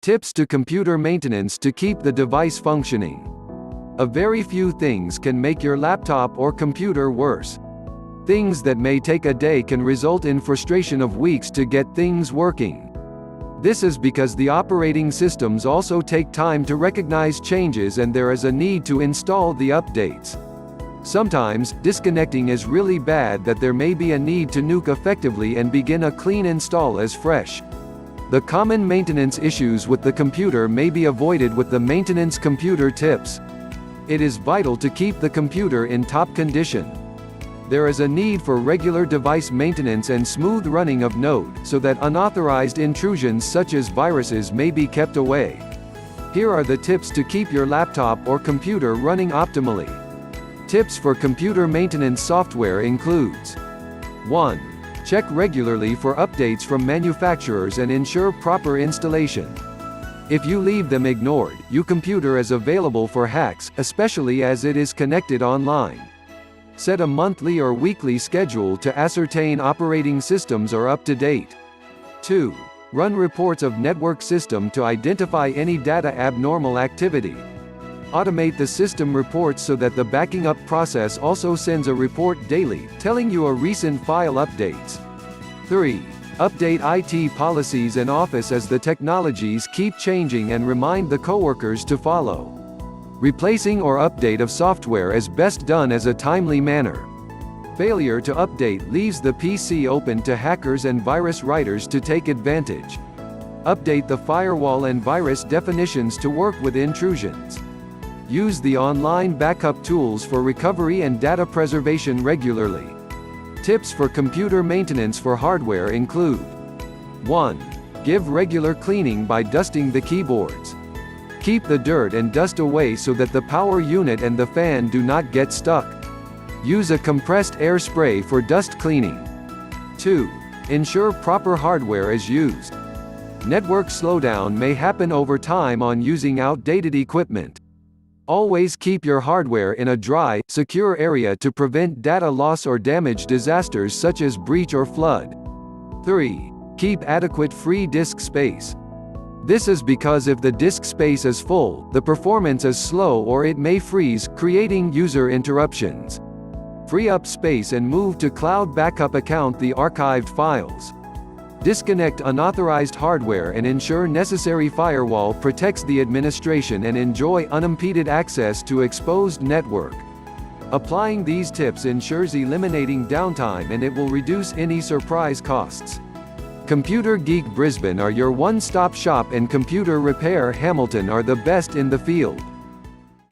Tips to computer maintenance to keep the device functioning. A very few things can make your laptop or computer worse. Things that may take a day can result in frustration of weeks to get things working. This is because the operating systems also take time to recognize changes and there is a need to install the updates. Sometimes, disconnecting is really bad that there may be a need to nuke effectively and begin a clean install as fresh. The common maintenance issues with the computer may be avoided with the maintenance computer tips. It is vital to keep the computer in top condition. There is a need for regular device maintenance and smooth running of Node, so that unauthorized intrusions such as viruses may be kept away. Here are the tips to keep your laptop or computer running optimally. Tips for computer maintenance software includes: 1. Check regularly for updates from manufacturers and ensure proper installation. If you leave them ignored, your computer is available for hacks, especially as it is connected online. Set a monthly or weekly schedule to ascertain operating systems are up to date. 2. Run reports of network system to identify any data abnormal activity. Automate the system reports so that the backing up process also sends a report daily, telling you a recent file updates. 3. Update IT policies and Office as the technologies keep changing and remind the coworkers to follow. Replacing or update of software is best done as a timely manner. Failure to update leaves the PC open to hackers and virus writers to take advantage. Update the firewall and virus definitions to work with intrusions. Use the online backup tools for recovery and data preservation regularly. Tips for computer maintenance for hardware include: 1. Give regular cleaning by dusting the keyboards. Keep the dirt and dust away so that the power unit and the fan do not get stuck. Use a compressed air spray for dust cleaning. 2. Ensure proper hardware is used. Network slowdown may happen over time on using outdated equipment. Always keep your hardware in a dry, secure area to prevent data loss or damage disasters such as breach or flood. 3. Keep adequate free disk space. This is because if the disk space is full, the performance is slow or it may freeze, creating user interruptions. Free up space and move to cloud backup account the archived files. Disconnect unauthorized hardware and ensure necessary firewall protects the administration and enjoy unimpeded access to exposed network. Applying these tips ensures eliminating downtime and it will reduce any surprise costs. Computer Geek Brisbane are your one-stop shop and Computer Repair Hamilton are the best in the field.